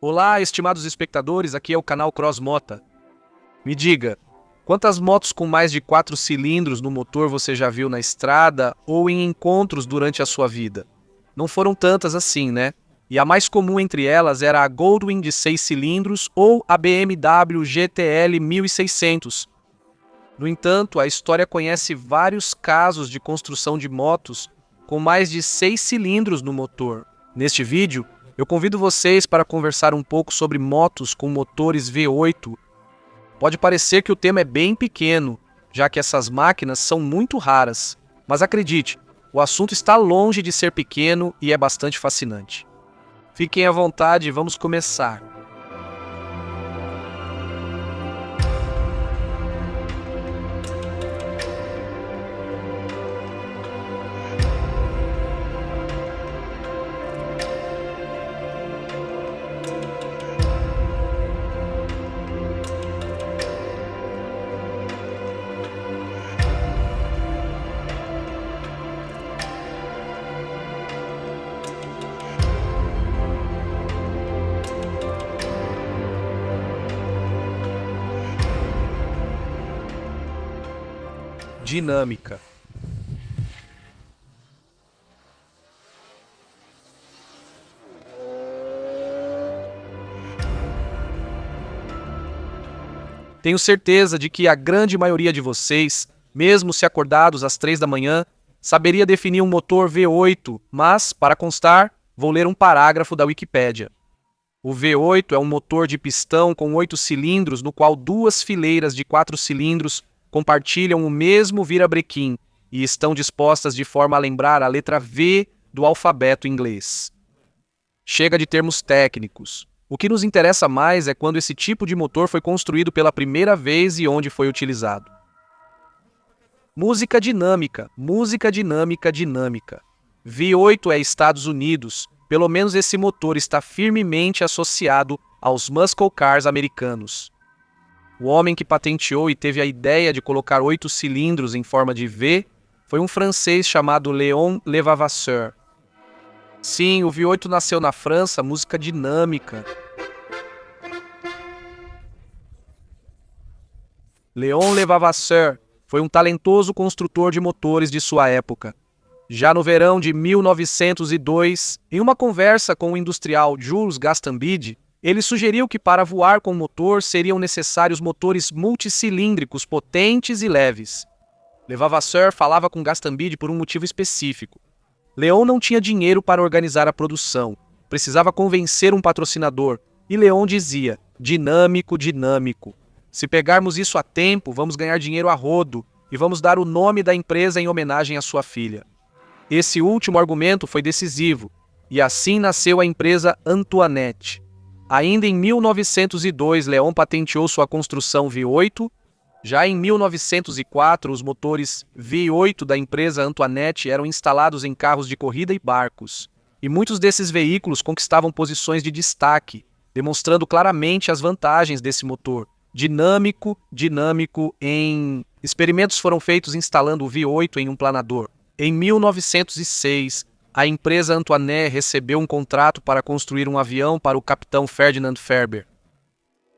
Olá, estimados espectadores, aqui é o canal Cross Mota. Me diga, quantas motos com mais de 4 cilindros no motor você já viu na estrada ou em encontros durante a sua vida? Não foram tantas assim, né? E a mais comum entre elas era a Goldwing de 6 cilindros ou a BMW GTL 1600. No entanto, a história conhece vários casos de construção de motos com mais de 6 cilindros no motor. Neste vídeo, eu convido vocês para conversar um pouco sobre motos com motores V8. Pode parecer que o tema é bem pequeno, já que essas máquinas são muito raras, mas acredite, o assunto está longe de ser pequeno e é bastante fascinante. Fiquem à vontade e vamos começar. Dinâmica. Tenho certeza de que a grande maioria de vocês, mesmo se acordados às 3 da manhã, saberia definir um motor V8, mas, para constar, vou ler um parágrafo da Wikipédia. O V8 é um motor de pistão com 8 cilindros no qual duas fileiras de 4 cilindros compartilham o mesmo virabrequim e estão dispostas de forma a lembrar a letra V do alfabeto inglês. Chega de termos técnicos. O que nos interessa mais é quando esse tipo de motor foi construído pela primeira vez e onde foi utilizado. Música dinâmica, música dinâmica, dinâmica. V8 é Estados Unidos, pelo menos esse motor está firmemente associado aos muscle cars americanos. O homem que patenteou e teve a ideia de colocar 8 cilindros em forma de V foi um francês chamado Léon Levavasseur. Sim, o V8 nasceu na França, música dinâmica. Léon Levavasseur foi um talentoso construtor de motores de sua época. Já no verão de 1902, em uma conversa com o industrial Jules Gastambide, ele sugeriu que para voar com motor seriam necessários motores multicilíndricos potentes e leves. Levavasseur falava com Gastambide por um motivo específico. Léon não tinha dinheiro para organizar a produção, precisava convencer um patrocinador, e Léon dizia, dinâmico, dinâmico. Se pegarmos isso a tempo, vamos ganhar dinheiro a rodo, e vamos dar o nome da empresa em homenagem à sua filha. Esse último argumento foi decisivo, e assim nasceu a empresa Antoinette. Ainda em 1902, Léon patenteou sua construção V8. Já em 1904, os motores V8 da empresa Antoinette eram instalados em carros de corrida e barcos. E muitos desses veículos conquistavam posições de destaque, demonstrando claramente as vantagens desse motor. Dinâmico em... Experimentos foram feitos instalando o V8 em um planador. Em 1906, a empresa Antoinette recebeu um contrato para construir um avião para o capitão Ferdinand Ferber.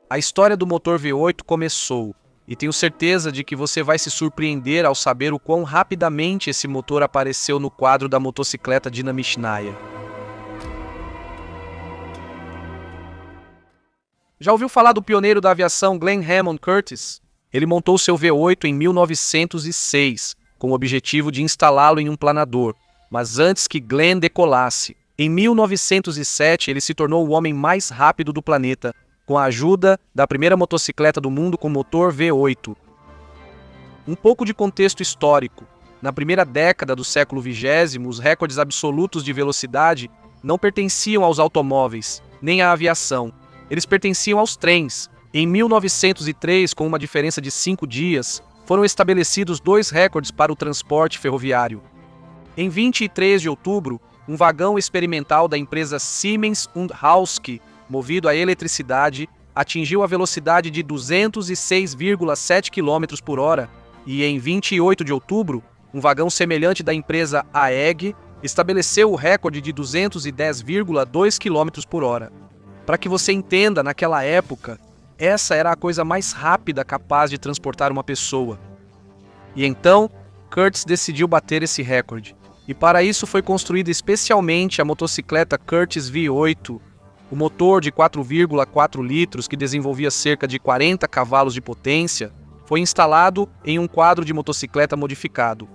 A história do motor V8 começou, e tenho certeza de que você vai se surpreender ao saber o quão rapidamente esse motor apareceu no quadro da motocicleta Dinamishnaya. Já ouviu falar do pioneiro da aviação Glenn Hammond Curtis? Ele montou seu V8 em 1906, com o objetivo de instalá-lo em um planador. Mas antes que Glenn decolasse, em 1907 ele se tornou o homem mais rápido do planeta, com a ajuda da primeira motocicleta do mundo com motor V8. Um pouco de contexto histórico. Na primeira década do século XX, os recordes absolutos de velocidade não pertenciam aos automóveis, nem à aviação. Eles pertenciam aos trens. Em 1903, com uma diferença de 5 dias, foram estabelecidos 2 recordes para o transporte ferroviário. Em 23 de outubro, um vagão experimental da empresa Siemens & Halske, movido a eletricidade, atingiu a velocidade de 206,7 km por hora e, em 28 de outubro, um vagão semelhante da empresa AEG estabeleceu o recorde de 210,2 km por hora. Para que você entenda, naquela época, essa era a coisa mais rápida capaz de transportar uma pessoa. E então, Curtis decidiu bater esse recorde. E para isso foi construída especialmente a motocicleta Curtis V8. O motor de 4,4 litros, que desenvolvia cerca de 40 cavalos de potência, foi instalado em um quadro de motocicleta modificado.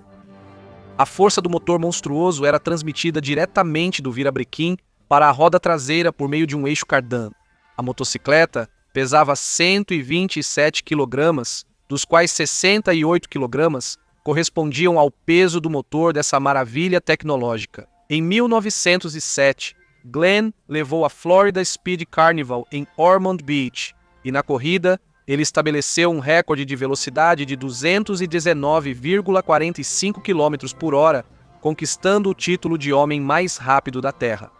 A força do motor monstruoso era transmitida diretamente do virabrequim para a roda traseira por meio de um eixo cardan. A motocicleta pesava 127 kg, dos quais 68 kg correspondiam ao peso do motor dessa maravilha tecnológica. Em 1907, Glenn levou a Florida Speed Carnival em Ormond Beach e na corrida ele estabeleceu um recorde de velocidade de 219,45 km por hora, conquistando o título de homem mais rápido da Terra.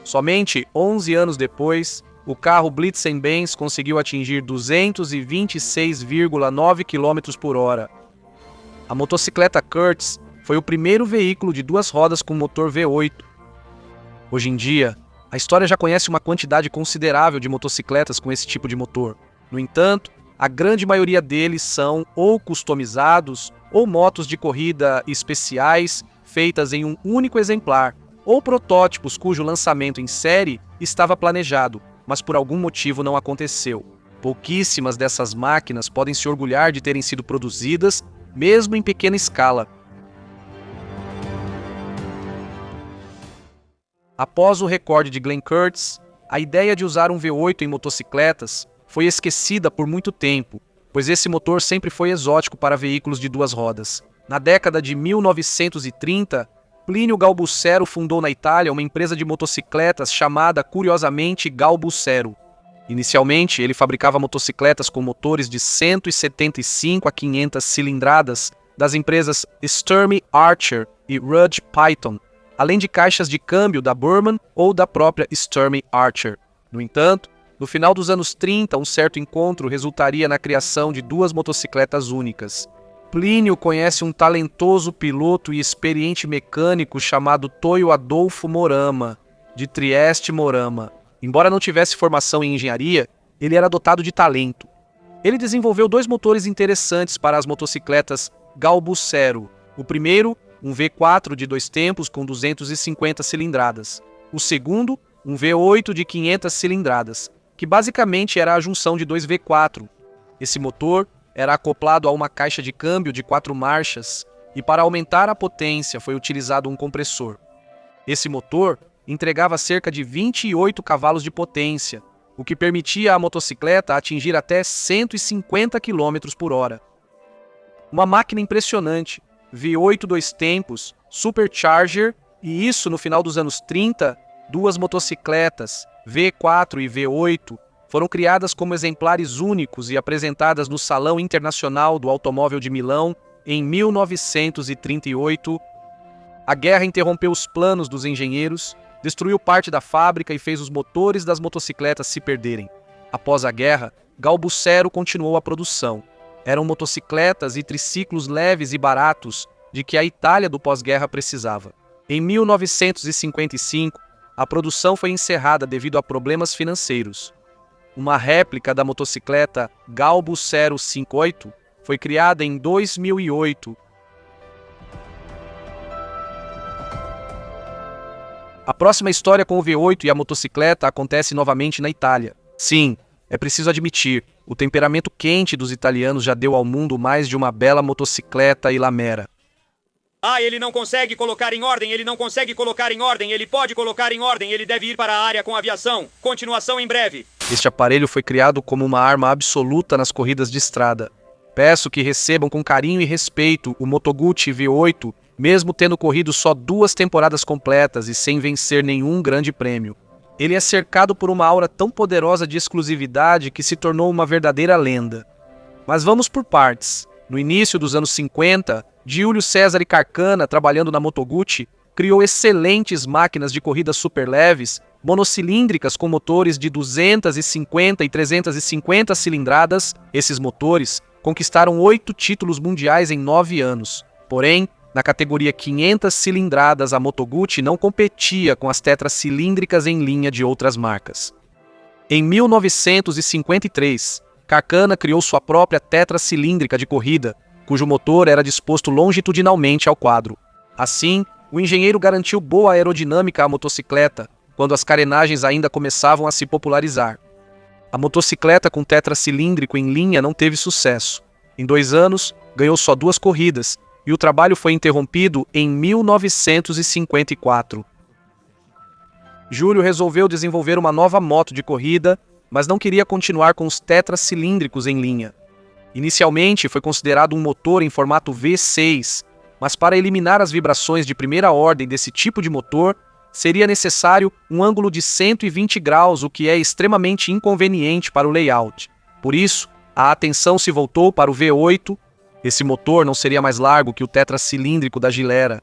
Somente 11 anos depois, o carro Blitz-Benz conseguiu atingir 226,9 km por hora. A motocicleta Curtis foi o primeiro veículo de duas rodas com motor V8. Hoje em dia, a história já conhece uma quantidade considerável de motocicletas com esse tipo de motor. No entanto, a grande maioria deles são ou customizados ou motos de corrida especiais feitas em um único exemplar, ou protótipos cujo lançamento em série estava planejado, mas por algum motivo não aconteceu. Pouquíssimas dessas máquinas podem se orgulhar de terem sido produzidas, mesmo em pequena escala. Após o recorde de Glenn Curtis, a ideia de usar um V8 em motocicletas foi esquecida por muito tempo, pois esse motor sempre foi exótico para veículos de duas rodas. Na década de 1930, Plínio Galbucero fundou na Itália uma empresa de motocicletas chamada, curiosamente, Galbucero. Inicialmente, ele fabricava motocicletas com motores de 175 a 500 cilindradas das empresas Sturmey Archer e Rudd Python, além de caixas de câmbio da Burman ou da própria Sturmey Archer. No entanto, no final dos anos 30, um certo encontro resultaria na criação de duas motocicletas únicas. Plínio conhece um talentoso piloto e experiente mecânico chamado Toyo Adolfo Morama, de Trieste Morama. Embora não tivesse formação em engenharia, ele era dotado de talento. Ele desenvolveu dois motores interessantes para as motocicletas Galbucero. O primeiro, um V4 de 2 tempos com 250 cilindradas. O segundo, um V8 de 500 cilindradas, que basicamente era a junção de 2 V4. Esse motor era acoplado a uma caixa de câmbio de 4 marchas e para aumentar a potência foi utilizado um compressor. Esse motor entregava cerca de 28 cavalos de potência, o que permitia à motocicleta atingir até 150 km por hora. Uma máquina impressionante, V8 2 tempos, Supercharger, e isso no final dos anos 30, duas motocicletas, V4 e V8, foram criadas como exemplares únicos e apresentadas no Salão Internacional do Automóvel de Milão em 1938. A guerra interrompeu os planos dos engenheiros, destruiu parte da fábrica e fez os motores das motocicletas se perderem. Após a guerra, Galbucero continuou a produção. Eram motocicletas e triciclos leves e baratos de que a Itália do pós-guerra precisava. Em 1955, a produção foi encerrada devido a problemas financeiros. Uma réplica da motocicleta Galbucero 58 foi criada em 2008. A próxima história com o V8 e a motocicleta acontece novamente na Itália. Sim, é preciso admitir, o temperamento quente dos italianos já deu ao mundo mais de uma bela motocicleta Ilamera. Ah, ele não consegue colocar em ordem, ele não consegue colocar em ordem, ele pode colocar em ordem, ele deve ir para a área com aviação. Continuação em breve. Este aparelho foi criado como uma arma absoluta nas corridas de estrada. Peço que recebam com carinho e respeito o Moto Guzzi V8, mesmo tendo corrido só 2 temporadas completas e sem vencer nenhum grande prêmio. Ele é cercado por uma aura tão poderosa de exclusividade que se tornou uma verdadeira lenda. Mas vamos por partes. No início dos anos 50, Giulio Cesare Carcana, trabalhando na Moto Guzzi, criou excelentes máquinas de corrida superleves, monocilíndricas com motores de 250 e 350 cilindradas. Esses motores conquistaram 8 títulos mundiais em 9 anos. Porém, na categoria 500 cilindradas, a Moto Guzzi não competia com as tetracilíndricas em linha de outras marcas. Em 1953, Carcana criou sua própria tetracilíndrica de corrida, cujo motor era disposto longitudinalmente ao quadro. Assim, o engenheiro garantiu boa aerodinâmica à motocicleta, quando as carenagens ainda começavam a se popularizar. A motocicleta com tetracilíndrico em linha não teve sucesso. Em 2 anos, ganhou só 2 corridas, e o trabalho foi interrompido em 1954. Júlio resolveu desenvolver uma nova moto de corrida, mas não queria continuar com os tetracilíndricos em linha. Inicialmente foi considerado um motor em formato V6, mas para eliminar as vibrações de primeira ordem desse tipo de motor, seria necessário um ângulo de 120 graus, o que é extremamente inconveniente para o layout. Por isso, a atenção se voltou para o V8. Esse motor não seria mais largo que o tetracilíndrico da Gilera.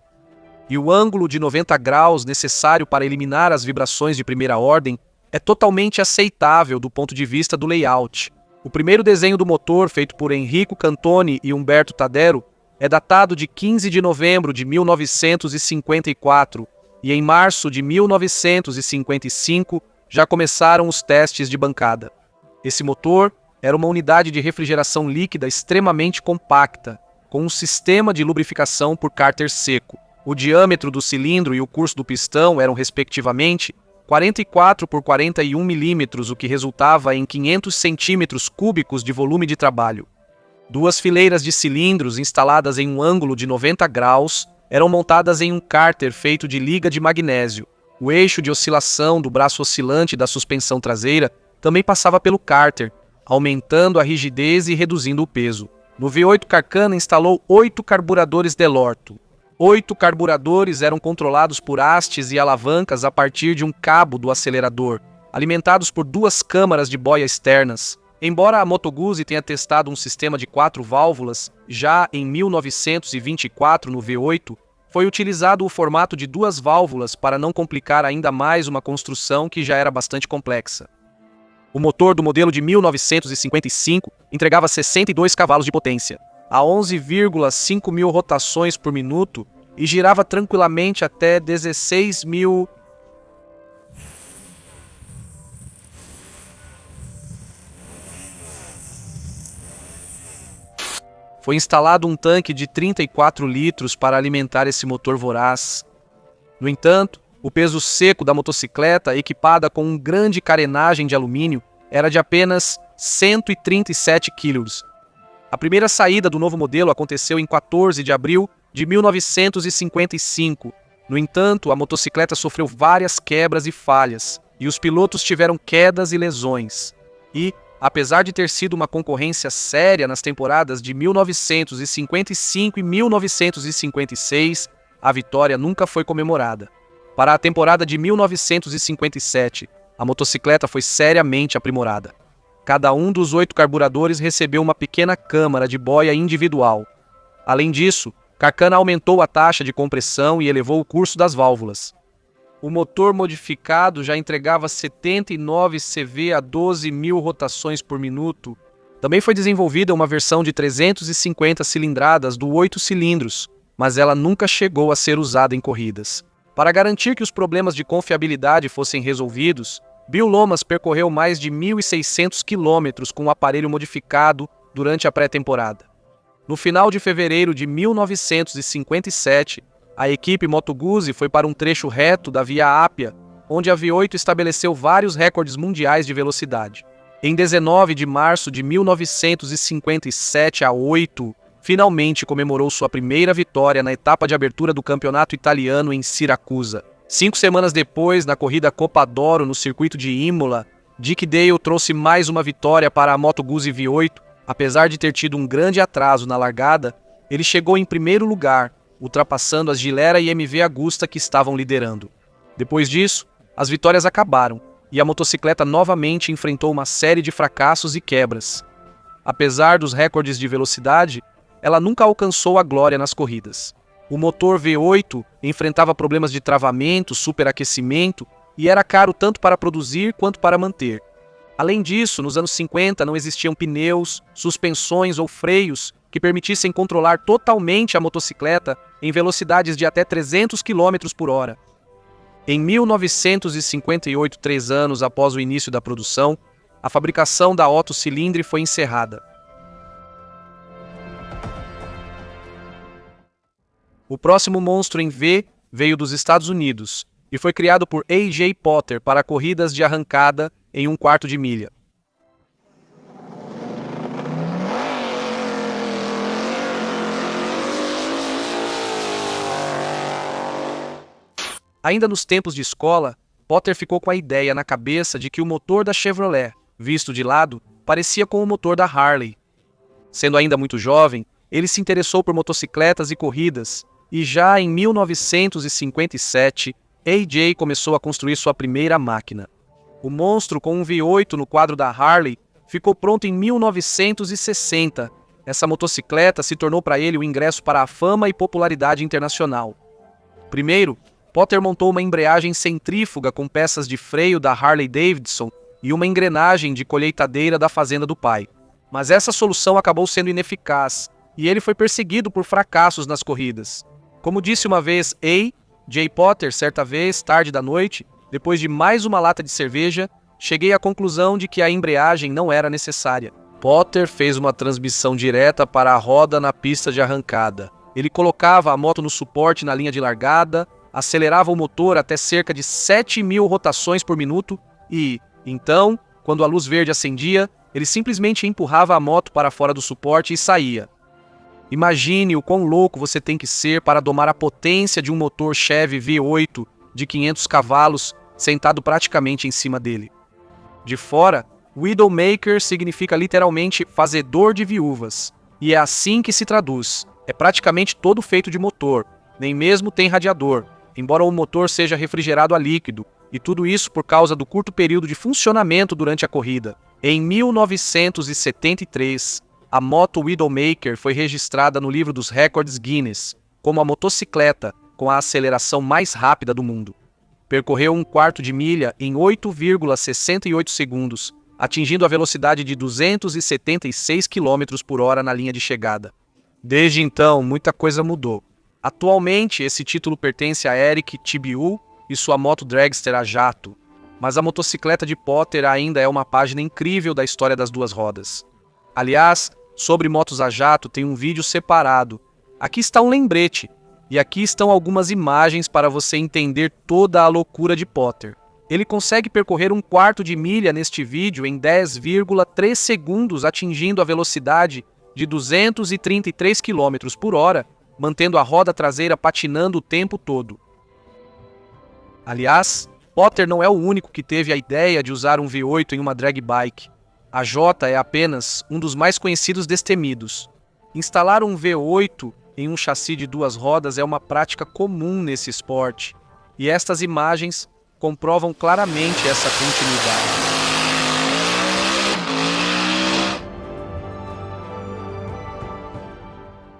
E o ângulo de 90 graus necessário para eliminar as vibrações de primeira ordem é totalmente aceitável do ponto de vista do layout. O primeiro desenho do motor, feito por Enrico Cantoni e Umberto Tadero, é datado de 15 de novembro de 1954, e em março de 1955 já começaram os testes de bancada. Esse motor era uma unidade de refrigeração líquida extremamente compacta, com um sistema de lubrificação por cárter seco. O diâmetro do cilindro e o curso do pistão eram, respectivamente, 44 por 41 milímetros, o que resultava em 500 centímetros cúbicos de volume de trabalho. 2 fileiras de cilindros instaladas em um ângulo de 90 graus eram montadas em um cárter feito de liga de magnésio. O eixo de oscilação do braço oscilante da suspensão traseira também passava pelo cárter, aumentando a rigidez e reduzindo o peso. No V8, Carcana instalou 8 carburadores Delorto. 8 carburadores eram controlados por hastes e alavancas a partir de um cabo do acelerador, alimentados por 2 câmaras de boia externas. Embora a Moto Guzzi tenha testado um sistema de 4 válvulas, já em 1924 no V8, foi utilizado o formato de 2 válvulas para não complicar ainda mais uma construção que já era bastante complexa. O motor do modelo de 1955 entregava 62 cavalos de potência, a 11,5 mil rotações por minuto e girava tranquilamente até 16.000. Foi instalado um tanque de 34 litros para alimentar esse motor voraz. No entanto, o peso seco da motocicleta, equipada com uma grande carenagem de alumínio, era de apenas 137 quilos. A primeira saída do novo modelo aconteceu em 14 de abril de 1955. No entanto, a motocicleta sofreu várias quebras e falhas, e os pilotos tiveram quedas e lesões. E, apesar de ter sido uma concorrência séria nas temporadas de 1955 e 1956, a vitória nunca foi comemorada. Para a temporada de 1957, a motocicleta foi seriamente aprimorada. Cada um dos 8 carburadores recebeu uma pequena câmara de boia individual. Além disso, Carcana aumentou a taxa de compressão e elevou o curso das válvulas. O motor modificado já entregava 79 CV a 12.000 rotações por minuto. Também foi desenvolvida uma versão de 350 cilindradas do 8 cilindros, mas ela nunca chegou a ser usada em corridas. Para garantir que os problemas de confiabilidade fossem resolvidos, Bill Lomas percorreu mais de 1.600 quilômetros com o aparelho modificado durante a pré-temporada. No final de fevereiro de 1957, a equipe Moto Guzzi foi para um trecho reto da Via Ápia, onde a V8 estabeleceu vários recordes mundiais de velocidade. Em 19 de março de 1957, a 8 finalmente comemorou sua primeira vitória na etapa de abertura do campeonato italiano em Siracusa. 5 semanas depois, na corrida Copa d'Oro no circuito de Imola, Dick Dale trouxe mais uma vitória para a Moto Guzzi V8. Apesar de ter tido um grande atraso na largada, ele chegou em primeiro lugar, ultrapassando as Gilera e MV Agusta que estavam liderando. Depois disso, as vitórias acabaram e a motocicleta novamente enfrentou uma série de fracassos e quebras. Apesar dos recordes de velocidade, ela nunca alcançou a glória nas corridas. O motor V8 enfrentava problemas de travamento, superaquecimento e era caro tanto para produzir quanto para manter. Além disso, nos anos 50 não existiam pneus, suspensões ou freios que permitissem controlar totalmente a motocicleta em velocidades de até 300 km por hora. Em 1958, 3 anos após o início da produção, a fabricação da Otto Cilindre foi encerrada. O próximo monstro em V veio dos Estados Unidos e foi criado por A.J. Potter para corridas de arrancada em 1/4 de milha. Ainda nos tempos de escola, Potter ficou com a ideia na cabeça de que o motor da Chevrolet, visto de lado, parecia com o motor da Harley. Sendo ainda muito jovem, ele se interessou por motocicletas e corridas, e já em 1957, A.J. começou a construir sua primeira máquina. O monstro com um V8 no quadro da Harley ficou pronto em 1960. Essa motocicleta se tornou para ele o ingresso para a fama e popularidade internacional. Primeiro, Potter montou uma embreagem centrífuga com peças de freio da Harley-Davidson e uma engrenagem de colheitadeira da fazenda do pai. Mas essa solução acabou sendo ineficaz, e ele foi perseguido por fracassos nas corridas. Como disse uma vez A.J. Potter, certa vez, tarde da noite, depois de mais uma lata de cerveja, cheguei à conclusão de que a embreagem não era necessária. Potter fez uma transmissão direta para a roda na pista de arrancada. Ele colocava a moto no suporte na linha de largada, acelerava o motor até cerca de 7.000 rotações por minuto e, então, quando a luz verde acendia, ele simplesmente empurrava a moto para fora do suporte e saía. Imagine o quão louco você tem que ser para domar a potência de um motor Chevy V8 de 500 cavalos sentado praticamente em cima dele. De fora, Widowmaker significa literalmente fazedor de viúvas, e é assim que se traduz. É praticamente todo feito de motor, nem mesmo tem radiador, embora o motor seja refrigerado a líquido, e tudo isso por causa do curto período de funcionamento durante a corrida. Em 1973, a moto Widowmaker foi registrada no livro dos recordes Guinness como a motocicleta com a aceleração mais rápida do mundo. Percorreu 1/4 de milha em 8,68 segundos, atingindo a velocidade de 276 km por hora na linha de chegada. Desde então, muita coisa mudou. Atualmente, esse título pertence a Eric Tibiu e sua moto dragster a jato, mas a motocicleta de Potter ainda é uma página incrível da história das duas rodas. Aliás, sobre motos a jato tem um vídeo separado. Aqui está um lembrete, e aqui estão algumas imagens para você entender toda a loucura de Potter. Ele consegue percorrer 1/4 de milha neste vídeo em 10,3 segundos, atingindo a velocidade de 233 km por hora, mantendo a roda traseira patinando o tempo todo. Aliás, Potter não é o único que teve a ideia de usar um V8 em uma drag bike. A Jota é apenas um dos mais conhecidos destemidos. Instalar um V8 em um chassi de 2 rodas é uma prática comum nesse esporte, e estas imagens comprovam claramente essa continuidade.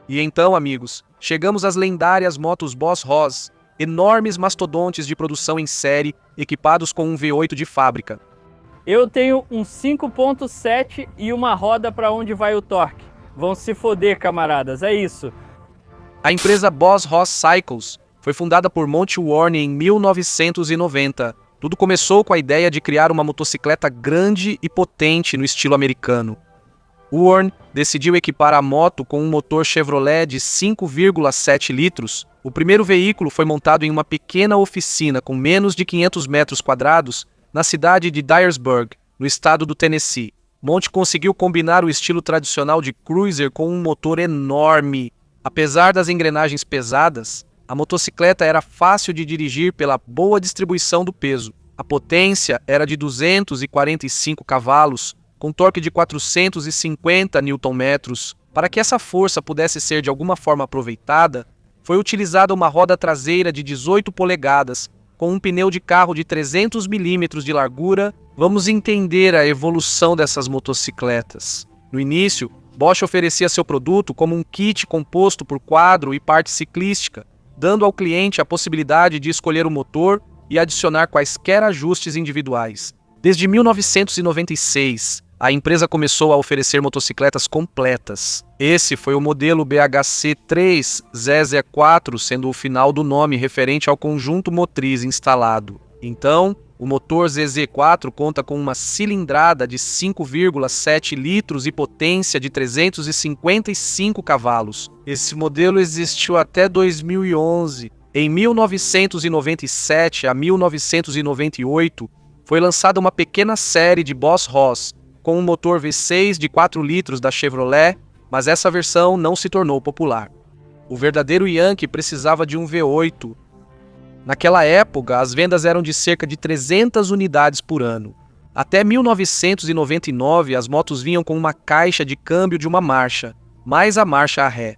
E então, amigos, chegamos às lendárias motos Boss Hoss, enormes mastodontes de produção em série, equipados com um V8 de fábrica. Eu tenho um 5.7 e uma roda para onde vai o torque. Vão se foder, camaradas, é isso. A empresa Boss Hoss Cycles foi fundada por Monty Warren em 1990. Tudo começou com a ideia de criar uma motocicleta grande e potente no estilo americano. Warren decidiu equipar a moto com um motor Chevrolet de 5,7 litros. O primeiro veículo foi montado em uma pequena oficina com menos de 500 metros quadrados na cidade de Dyersburg, no estado do Tennessee. Monty conseguiu combinar o estilo tradicional de cruiser com um motor enorme. Apesar das engrenagens pesadas, a motocicleta era fácil de dirigir pela boa distribuição do peso. A potência era de 245 cavalos, com torque de 450 Nm. Para que essa força pudesse ser de alguma forma aproveitada, foi utilizada uma roda traseira de 18 polegadas, com um pneu de carro de 300 mm de largura. Vamos entender a evolução dessas motocicletas. No início, Bosch oferecia seu produto como um kit composto por quadro e parte ciclística, dando ao cliente a possibilidade de escolher o motor e adicionar quaisquer ajustes individuais. Desde 1996, a empresa começou a oferecer motocicletas completas. Esse foi o modelo BHC3 ZZ4, sendo o final do nome referente ao conjunto motriz instalado. Então, o motor ZZ4 conta com uma cilindrada de 5,7 litros e potência de 355 cavalos. Esse modelo existiu até 2011. Em 1997 a 1998, foi lançada uma pequena série de Boss Hoss, com um motor V6 de 4 litros da Chevrolet, mas essa versão não se tornou popular. O verdadeiro Yankee precisava de um V8. Naquela época, as vendas eram de cerca de 300 unidades por ano. Até 1999, as motos vinham com uma caixa de câmbio de uma marcha, mais a marcha a ré.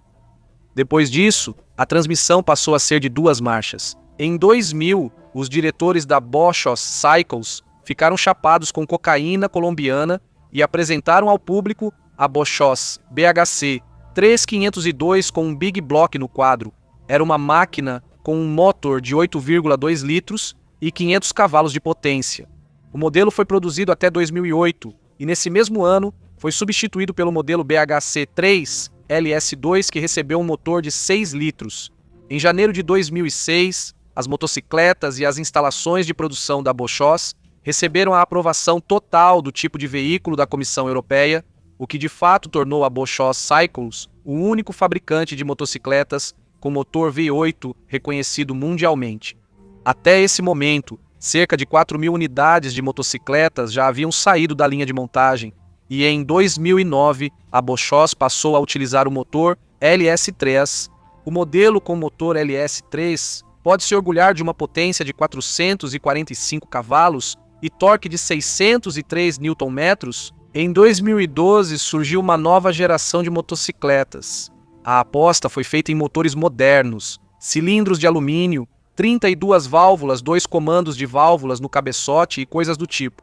Depois disso, a transmissão passou a ser de 2 marchas. Em 2000, os diretores da Bosch Cycles ficaram chapados com cocaína colombiana e apresentaram ao público a Bosch BHC 3502 com um Big Block no quadro. Era uma máquina com um motor de 8,2 litros e 500 cavalos de potência. O modelo foi produzido até 2008 e nesse mesmo ano foi substituído pelo modelo BHC 3 LS2 que recebeu um motor de 6 litros. Em janeiro de 2006, as motocicletas e as instalações de produção da Bosch receberam a aprovação total do tipo de veículo da Comissão Europeia, o que de fato tornou a Bosch Cycles o único fabricante de motocicletas com motor V8 reconhecido mundialmente. Até esse momento, cerca de 4.000 unidades de motocicletas já haviam saído da linha de montagem, e em 2009 a Bosch passou a utilizar o motor LS3. O modelo com motor LS3 pode se orgulhar de uma potência de 445 cavalos e torque de 603 Nm. Em 2012 surgiu uma nova geração de motocicletas. A aposta foi feita em motores modernos, cilindros de alumínio, 32 válvulas, 2 comandos de válvulas no cabeçote e coisas do tipo.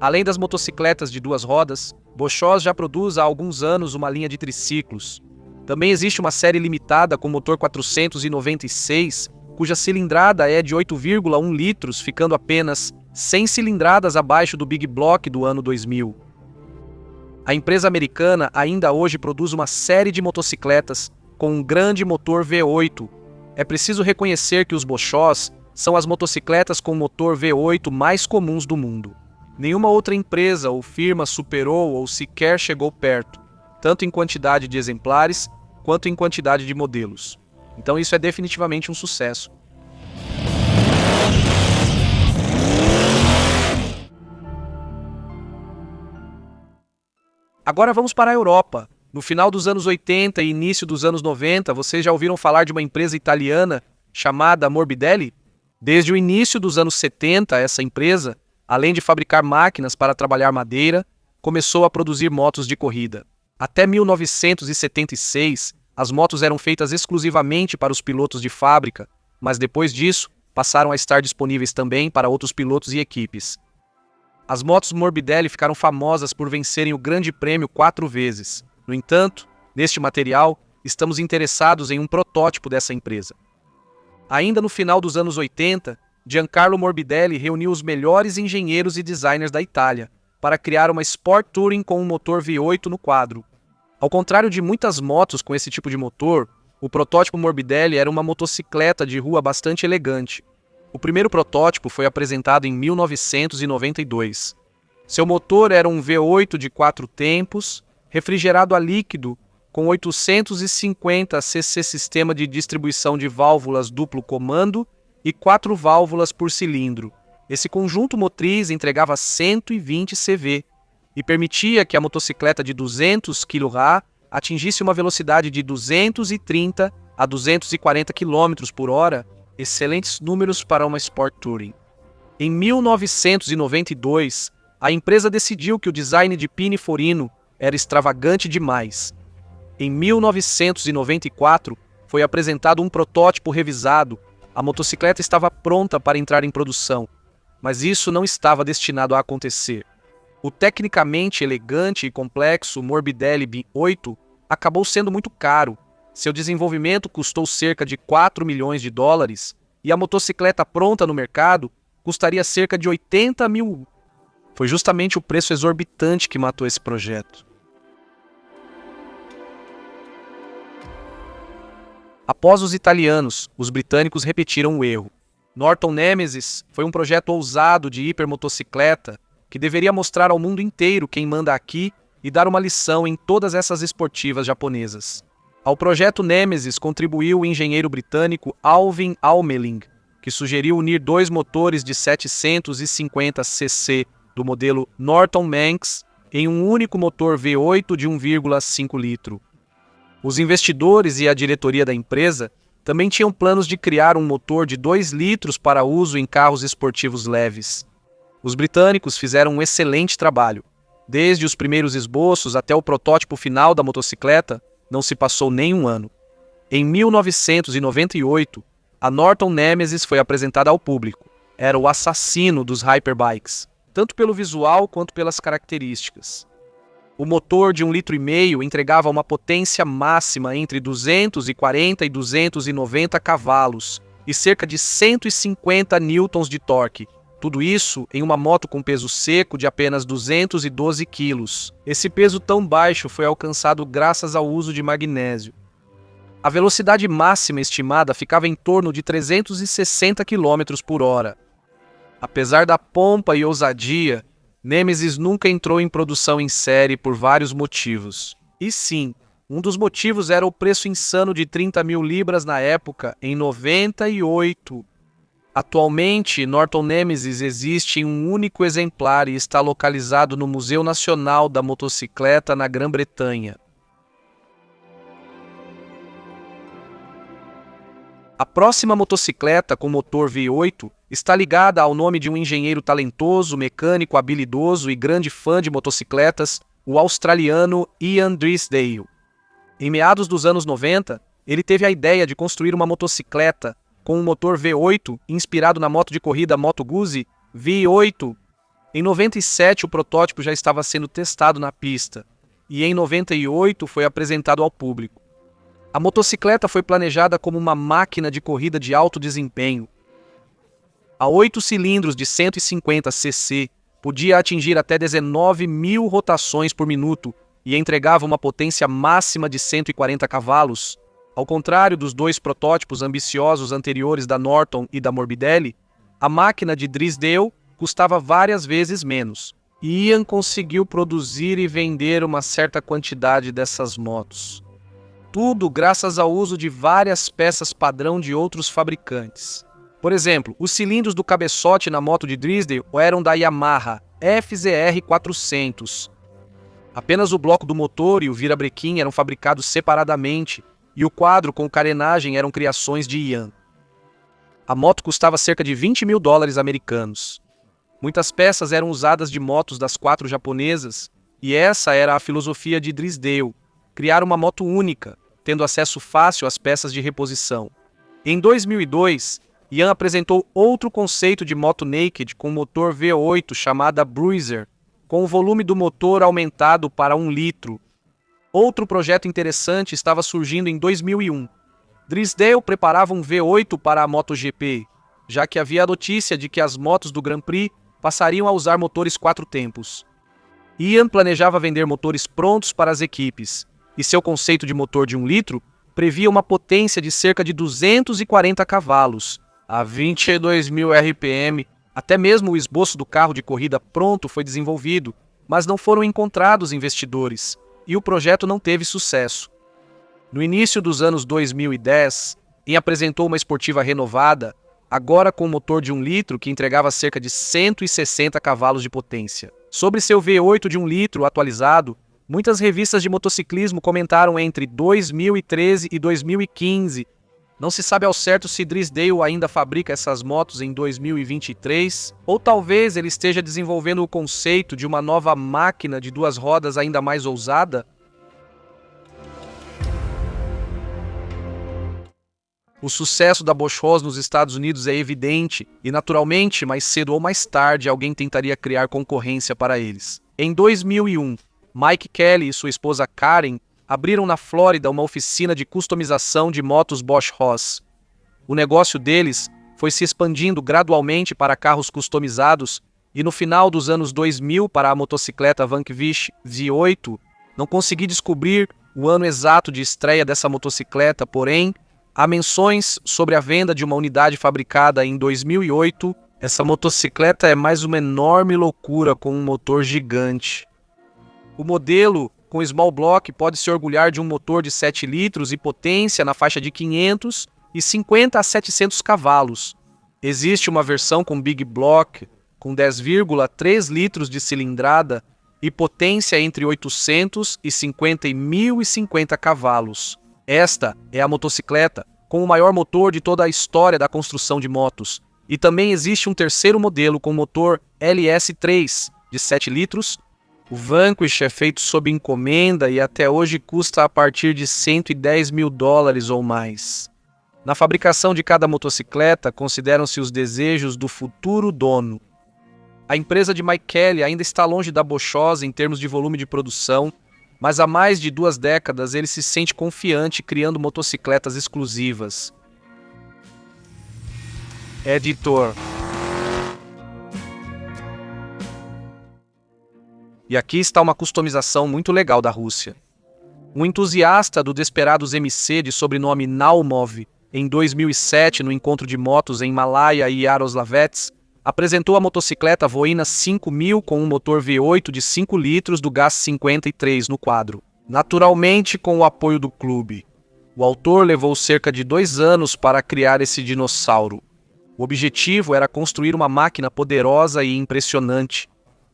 Além das motocicletas de 2 rodas, Bosch já produz há alguns anos uma linha de triciclos. Também existe uma série limitada com motor 496, cuja cilindrada é de 8,1 litros, ficando apenas 100 cilindradas abaixo do Big Block do ano 2000. A empresa americana ainda hoje produz uma série de motocicletas com um grande motor V8. É preciso reconhecer que os Boschs são as motocicletas com motor V8 mais comuns do mundo. Nenhuma outra empresa ou firma superou ou sequer chegou perto, tanto em quantidade de exemplares quanto em quantidade de modelos. Então isso é definitivamente um sucesso. Agora vamos para a Europa. No final dos anos 80 e início dos anos 90, vocês já ouviram falar de uma empresa italiana chamada Morbidelli? Desde o início dos anos 70, essa empresa, além de fabricar máquinas para trabalhar madeira, começou a produzir motos de corrida. Até 1976, as motos eram feitas exclusivamente para os pilotos de fábrica, mas depois disso, passaram a estar disponíveis também para outros pilotos e equipes. As motos Morbidelli ficaram famosas por vencerem o Grande Prêmio 4 vezes. No entanto, neste material, estamos interessados em um protótipo dessa empresa. Ainda no final dos anos 80, Giancarlo Morbidelli reuniu os melhores engenheiros e designers da Itália para criar uma Sport Touring com um motor V8 no quadro. Ao contrário de muitas motos com esse tipo de motor, o protótipo Morbidelli era uma motocicleta de rua bastante elegante. O primeiro protótipo foi apresentado em 1992. Seu motor era um V8 de 4 tempos, refrigerado a líquido, com 850 cc sistema de distribuição de válvulas duplo comando e 4 válvulas por cilindro. Esse conjunto motriz entregava 120 CV e permitia que a motocicleta de 200 kg atingisse uma velocidade de 230 a 240 km por hora, excelentes números para uma Sport Touring. Em 1992, a empresa decidiu que o design de Pininfarina era extravagante demais. Em 1994, foi apresentado um protótipo revisado. A motocicleta estava pronta para entrar em produção, mas isso não estava destinado a acontecer. O tecnicamente elegante e complexo Morbidelli B8 acabou sendo muito caro. Seu desenvolvimento custou cerca de 4 milhões de dólares e a motocicleta pronta no mercado custaria cerca de 80 mil. Foi justamente o preço exorbitante que matou esse projeto. Após os italianos, os britânicos repetiram o erro. Norton Nemesis foi um projeto ousado de hipermotocicleta que deveria mostrar ao mundo inteiro quem manda aqui e dar uma lição em todas essas esportivas japonesas. Ao projeto Nemesis contribuiu o engenheiro britânico Alvin Almeling, que sugeriu unir dois motores de 750 cc do modelo Norton Manx em um único motor V8 de 1,5 litro. Os investidores e a diretoria da empresa também tinham planos de criar um motor de 2 litros para uso em carros esportivos leves. Os britânicos fizeram um excelente trabalho. Desde os primeiros esboços até o protótipo final da motocicleta, não se passou nem um ano. Em 1998, a Norton Nemesis foi apresentada ao público. Era o assassino dos hyperbikes, tanto pelo visual quanto pelas características. O motor de 1,5 litro entregava uma potência máxima entre 240 e 290 cavalos e cerca de 150 newtons de torque. Tudo isso em uma moto com peso seco de apenas 212 quilos. Esse peso tão baixo foi alcançado graças ao uso de magnésio. A velocidade máxima estimada ficava em torno de 360 km por hora. Apesar da pompa e ousadia, Nemesis nunca entrou em produção em série por vários motivos. E sim, um dos motivos era o preço insano de 30 mil libras na época, em 98. Atualmente, Norton Nemesis existe em um único exemplar e está localizado no Museu Nacional da Motocicleta na Grã-Bretanha. A próxima motocicleta com motor V8 está ligada ao nome de um engenheiro talentoso, mecânico habilidoso e grande fã de motocicletas, o australiano Ian Drysdale. Em meados dos anos 90, ele teve a ideia de construir uma motocicleta com um motor V8 inspirado na moto de corrida Moto Guzzi V8. Em 97, o protótipo já estava sendo testado na pista e em 98 foi apresentado ao público. A motocicleta foi planejada como uma máquina de corrida de alto desempenho. A 8 cilindros de 150 cc, podia atingir até 19 mil rotações por minuto e entregava uma potência máxima de 140 cavalos. Ao contrário dos dois protótipos ambiciosos anteriores da Norton e da Morbidelli, a máquina de Drysdale custava várias vezes menos. Ian conseguiu produzir e vender uma certa quantidade dessas motos. Tudo graças ao uso de várias peças padrão de outros fabricantes. Por exemplo, os cilindros do cabeçote na moto de Drysdale eram da Yamaha FZR 400. Apenas o bloco do motor e o virabrequim eram fabricados separadamente, e o quadro com carenagem eram criações de Ian. A moto custava cerca de 20 mil dólares americanos. Muitas peças eram usadas de motos das 4 japonesas, e essa era a filosofia de Drysdale: criar uma moto única, tendo acesso fácil às peças de reposição. Em 2002, Ian apresentou outro conceito de moto naked com motor V8 chamada Bruiser, com o volume do motor aumentado para 1 litro. Outro projeto interessante estava surgindo em 2001. Drysdale preparava um V8 para a MotoGP, já que havia a notícia de que as motos do Grand Prix passariam a usar motores 4 tempos. Ian planejava vender motores prontos para as equipes, e seu conceito de motor de 1 litro previa uma potência de cerca de 240 cavalos, a 22.000 RPM. Até mesmo o esboço do carro de corrida pronto foi desenvolvido, mas não foram encontrados investidores, e o projeto não teve sucesso. No início dos anos 2010, Ian apresentou uma esportiva renovada, agora com um motor de 1 litro que entregava cerca de 160 cavalos de potência. Sobre seu V8 de 1 litro atualizado, muitas revistas de motociclismo comentaram entre 2013 e 2015. Não se sabe ao certo se Drysdale ainda fabrica essas motos em 2023, ou talvez ele esteja desenvolvendo o conceito de uma nova máquina de 2 rodas ainda mais ousada. O sucesso da Bosch Hoss nos Estados Unidos é evidente e, naturalmente, mais cedo ou mais tarde, alguém tentaria criar concorrência para eles. Em 2001, Mike Kelly e sua esposa Karen abriram na Flórida uma oficina de customização de motos Bosch Hoss. O negócio deles foi se expandindo gradualmente para carros customizados e no final dos anos 2000 para a motocicleta Vanquish V8. Não consegui descobrir o ano exato de estreia dessa motocicleta, porém, há menções sobre a venda de uma unidade fabricada em 2008. Essa motocicleta é mais uma enorme loucura com um motor gigante. O modelo com small block pode se orgulhar de um motor de 7 litros e potência na faixa de 550 a 700 cavalos. Existe uma versão com big block com 10,3 litros de cilindrada e potência entre 850 e 1050 cavalos. Esta é a motocicleta com o maior motor de toda a história da construção de motos. E também existe um terceiro modelo com motor LS3 de 7 litros. O Vanquish é feito sob encomenda e até hoje custa a partir de $110 mil ou mais. Na fabricação de cada motocicleta, consideram-se os desejos do futuro dono. A empresa de Mike Kelley ainda está longe da Boschós em termos de volume de produção, mas há mais de 2 décadas ele se sente confiante criando motocicletas exclusivas. Editor. E aqui está uma customização muito legal da Rússia. Um entusiasta do Desperados MC de sobrenome Naumov, em 2007 no encontro de motos em Malaya e Yaroslavets, apresentou a motocicleta Voina 5000 com um motor V8 de 5 litros do GAZ 53 no quadro. Naturalmente com o apoio do clube. O autor levou cerca de 2 anos para criar esse dinossauro. O objetivo era construir uma máquina poderosa e impressionante.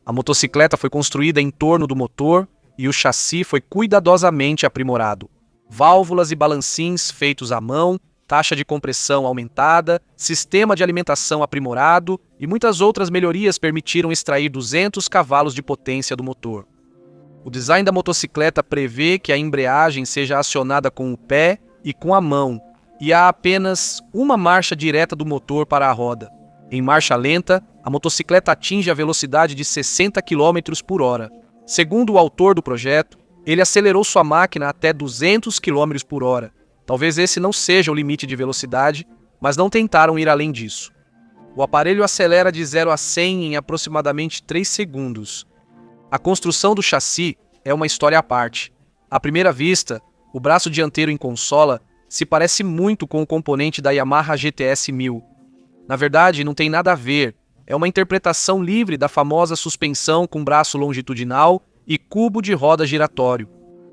A motocicleta foi construída em torno do motor e o chassi foi cuidadosamente aprimorado. Válvulas e balancins feitos à mão, taxa de compressão aumentada, sistema de alimentação aprimorado e muitas outras melhorias permitiram extrair 200 cavalos de potência do motor. O design da motocicleta prevê que a embreagem seja acionada com o pé e com a mão, e há apenas uma marcha direta do motor para a roda. Em marcha lenta, a motocicleta atinge a velocidade de 60 km por hora. Segundo o autor do projeto, ele acelerou sua máquina até 200 km por hora. Talvez esse não seja o limite de velocidade, mas não tentaram ir além disso. O aparelho acelera de 0 a 100 em aproximadamente 3 segundos. A construção do chassi é uma história à parte. À primeira vista, o braço dianteiro em consola se parece muito com o componente da Yamaha GTS 1000. Na verdade, não tem nada a ver. É uma interpretação livre da famosa suspensão com braço longitudinal e cubo de roda giratório.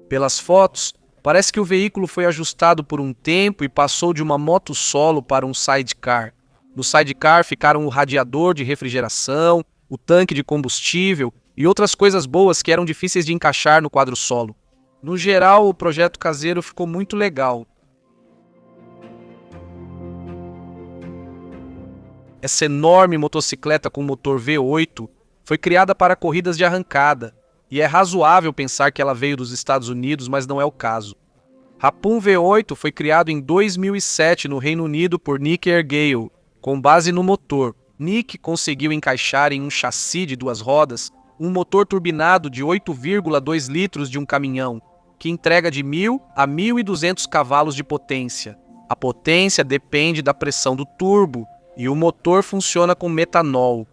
Pelas fotos, parece que o veículo foi ajustado por um tempo e passou de uma moto solo para um sidecar. No sidecar ficaram o radiador de refrigeração, o tanque de combustível e outras coisas boas que eram difíceis de encaixar no quadro solo. No geral, o projeto caseiro ficou muito legal. Essa enorme motocicleta com motor V8 foi criada para corridas de arrancada, e é razoável pensar que ela veio dos Estados Unidos, mas não é o caso. Rapun V8 foi criado em 2007 no Reino Unido por Nick Ergale, com base no motor. Nick conseguiu encaixar em um chassi de 2 rodas um motor turbinado de 8,2 litros de um caminhão, que entrega de 1.000 a 1.200 cavalos de potência. A potência depende da pressão do turbo, e o motor funciona com metanol.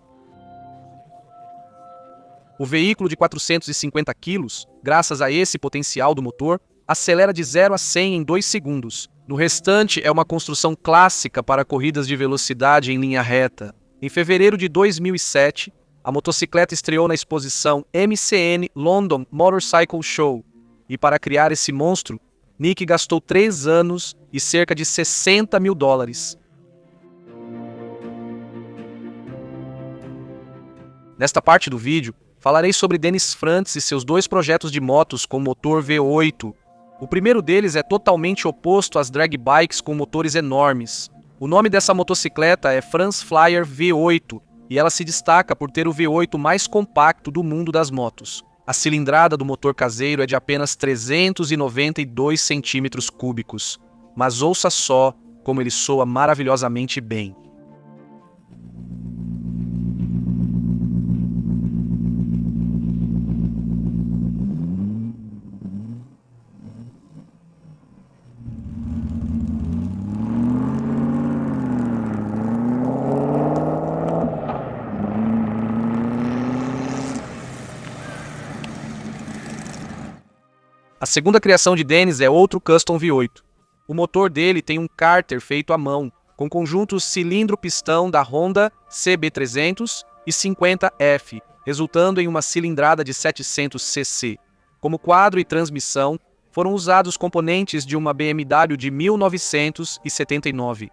O veículo de 450 kg, graças a esse potencial do motor, acelera de 0 a 100 em 2 segundos. No restante, é uma construção clássica para corridas de velocidade em linha reta. Em fevereiro de 2007, a motocicleta estreou na exposição MCN London Motorcycle Show. E para criar esse monstro, Nick gastou 3 anos e cerca de $60 mil. Nesta parte do vídeo, falarei sobre Dennis Frantz e seus 2 projetos de motos com motor V8. O primeiro deles é totalmente oposto às drag bikes com motores enormes. O nome dessa motocicleta é France Flyer V8 e ela se destaca por ter o V8 mais compacto do mundo das motos. A cilindrada do motor caseiro é de apenas 392 centímetros cúbicos, mas ouça só como ele soa maravilhosamente bem. A segunda criação de Dennis é outro Custom V8. O motor dele tem um cárter feito à mão, com conjuntos cilindro-pistão da Honda CB300 e 50F, resultando em uma cilindrada de 700 cc. Como quadro e transmissão, foram usados componentes de uma BMW de 1979.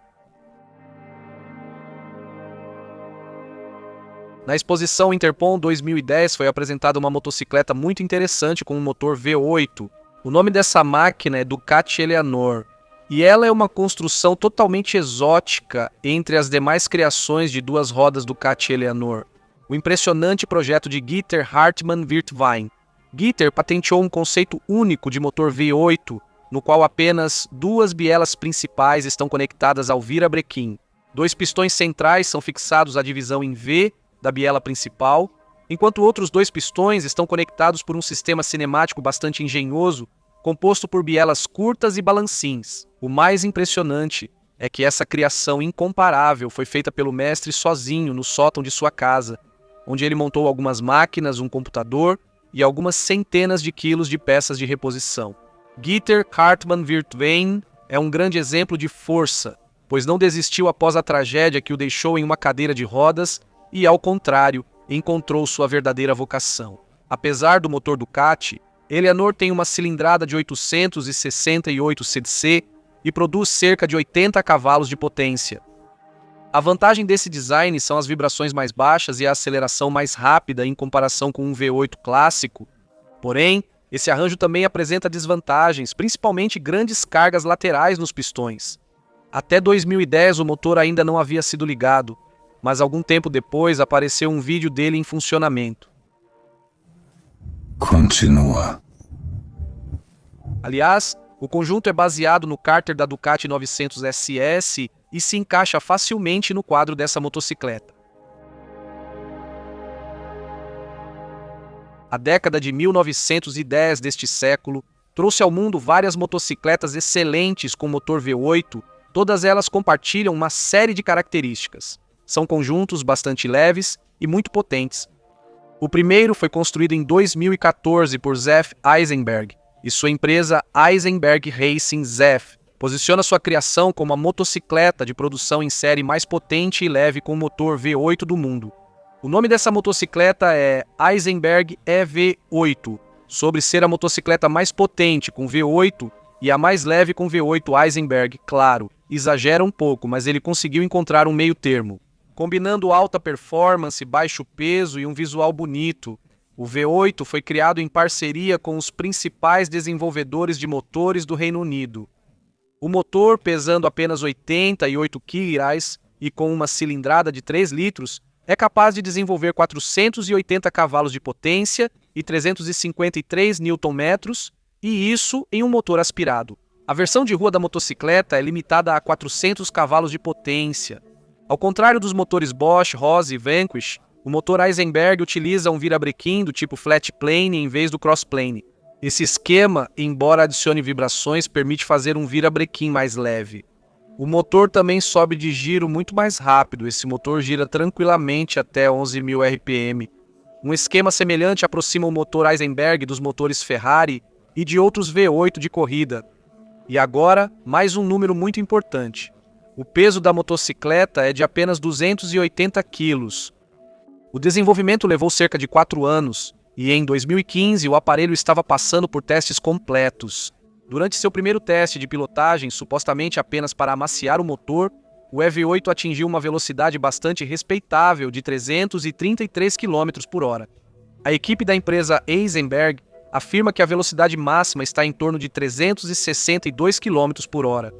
Na exposição Interpon 2010 foi apresentada uma motocicleta muito interessante com um motor V8. O nome dessa máquina é Ducati Eleanor, e ela é uma construção totalmente exótica entre as demais criações de duas rodas Ducati Eleanor. O impressionante projeto de Gitter Hartmann Wirtwein. Gitter patenteou um conceito único de motor V8, no qual apenas duas bielas principais estão conectadas ao virabrequim. Dois pistões centrais são fixados à divisão em V da biela principal, enquanto outros dois pistões estão conectados por um sistema cinemático bastante engenhoso, composto por bielas curtas e balancins. O mais impressionante é que essa criação incomparável foi feita pelo mestre sozinho no sótão de sua casa, onde ele montou algumas máquinas, um computador e algumas centenas de quilos de peças de reposição. Gitter Hartmann Wirtwein é um grande exemplo de força, pois não desistiu após a tragédia que o deixou em uma cadeira de rodas e, ao contrário, encontrou sua verdadeira vocação. Apesar do motor Ducati, Eleanor tem uma cilindrada de 868 cc e produz cerca de 80 cavalos de potência. A vantagem desse design são as vibrações mais baixas e a aceleração mais rápida em comparação com um V8 clássico. Porém, esse arranjo também apresenta desvantagens, principalmente grandes cargas laterais nos pistões. Até 2010 o motor ainda não havia sido ligado, mas algum tempo depois apareceu um vídeo dele em funcionamento. Continua. Aliás, o conjunto é baseado no cárter da Ducati 900 SS e se encaixa facilmente no quadro dessa motocicleta. A década de 1910 deste século trouxe ao mundo várias motocicletas excelentes com motor V8, todas elas compartilham uma série de características. São conjuntos bastante leves e muito potentes. O primeiro foi construído em 2014 por Zef Eisenberg e sua empresa Eisenberg Racing Zef posiciona sua criação como a motocicleta de produção em série mais potente e leve com motor V8 do mundo. O nome dessa motocicleta é Eisenberg EV8, sobre ser a motocicleta mais potente com V8 e a mais leve com V8 Eisenberg, claro. Exagera um pouco, mas ele conseguiu encontrar um meio termo. Combinando alta performance, baixo peso e um visual bonito, o V8 foi criado em parceria com os principais desenvolvedores de motores do Reino Unido. O motor, pesando apenas 88 kg e com uma cilindrada de 3 litros, é capaz de desenvolver 480 cavalos de potência e 353 Nm, e isso em um motor aspirado. A versão de rua da motocicleta é limitada a 400 cavalos de potência. Ao contrário dos motores Bosch, Rose e Vanquish, o motor Eisenberg utiliza um virabrequim do tipo flat plane em vez do cross plane. Esse esquema, embora adicione vibrações, permite fazer um virabrequim mais leve. O motor também sobe de giro muito mais rápido, esse motor gira tranquilamente até 11.000 RPM. Um esquema semelhante aproxima o motor Eisenberg dos motores Ferrari e de outros V8 de corrida. E agora, mais um número muito importante. O peso da motocicleta é de apenas 280 quilos. O desenvolvimento levou cerca de 4 anos, e em 2015 o aparelho estava passando por testes completos. Durante seu primeiro teste de pilotagem, supostamente apenas para amaciar o motor, o EV8 atingiu uma velocidade bastante respeitável de 333 km por hora. A equipe da empresa Eisenberg afirma que a velocidade máxima está em torno de 362 km por hora.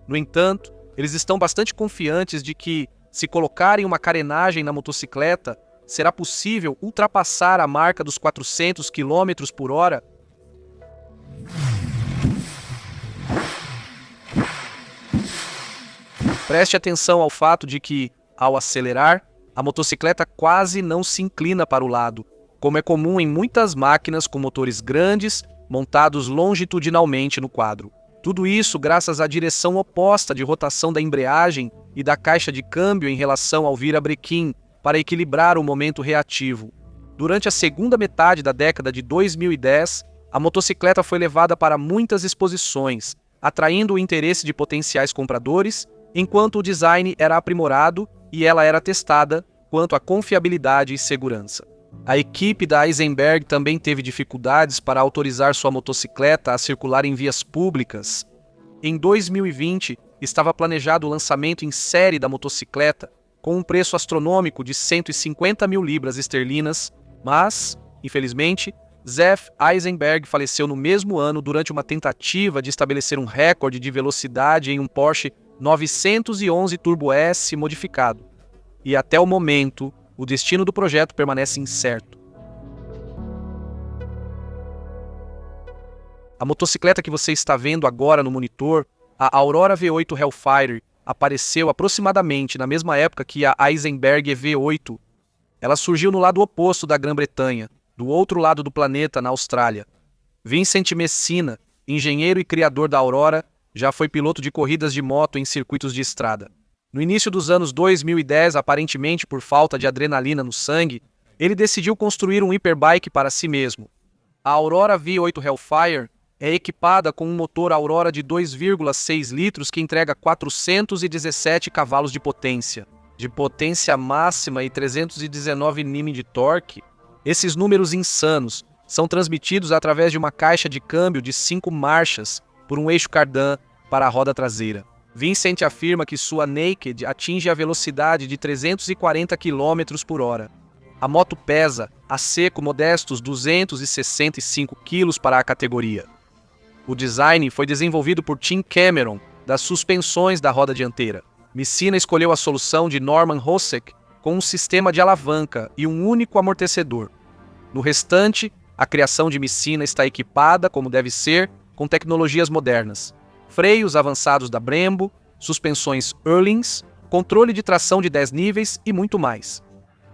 No entanto, eles estão bastante confiantes de que, se colocarem uma carenagem na motocicleta, será possível ultrapassar a marca dos 400 km por hora. Preste atenção ao fato de que, ao acelerar, a motocicleta quase não se inclina para o lado, como é comum em muitas máquinas com motores grandes montados longitudinalmente no quadro. Tudo isso graças à direção oposta de rotação da embreagem e da caixa de câmbio em relação ao virabrequim para equilibrar o momento reativo. Durante a segunda metade da década de 2010, A motocicleta foi levada para muitas exposições, atraindo o interesse de potenciais compradores, enquanto o design era aprimorado e ela era testada quanto à confiabilidade e segurança. A equipe da Eisenberg também teve dificuldades para autorizar sua motocicleta a circular em vias públicas. Em 2020, estava planejado o lançamento em série da motocicleta, com um preço astronômico de 150 mil libras esterlinas, mas, infelizmente, Zef Eisenberg faleceu no mesmo ano durante uma tentativa de estabelecer um recorde de velocidade em um Porsche 911 Turbo S modificado. E até o momento, o destino do projeto permanece incerto. A motocicleta que você está vendo agora no monitor, a Aurora V8 Hellfire, apareceu aproximadamente na mesma época que a Eisenberg V8. Ela surgiu no lado oposto da Grã-Bretanha, do outro lado do planeta, na Austrália. Vincent Messina, engenheiro e criador da Aurora, já foi piloto de corridas de moto em circuitos de estrada. No início dos anos 2010, aparentemente por falta de adrenalina no sangue, ele decidiu construir um hiperbike para si mesmo. A Aurora V8 Hellfire é equipada com um motor Aurora de 2,6 litros que entrega 417 cavalos de potência máxima e 319 Nm de torque. Esses números insanos são transmitidos através de uma caixa de câmbio de 5 marchas por um eixo cardan para a roda traseira. Vincent afirma que sua Naked atinge a velocidade de 340 km por hora. A moto pesa, a seco, modestos 265 kg para a categoria. O design foi desenvolvido por Tim Cameron, das suspensões da roda dianteira. Messina escolheu a solução de Norman Hosek com um sistema de alavanca e um único amortecedor. No restante, a criação de Messina está equipada, como deve ser, com tecnologias modernas. Freios avançados da Brembo, suspensões Öhlins, controle de tração de 10 níveis e muito mais.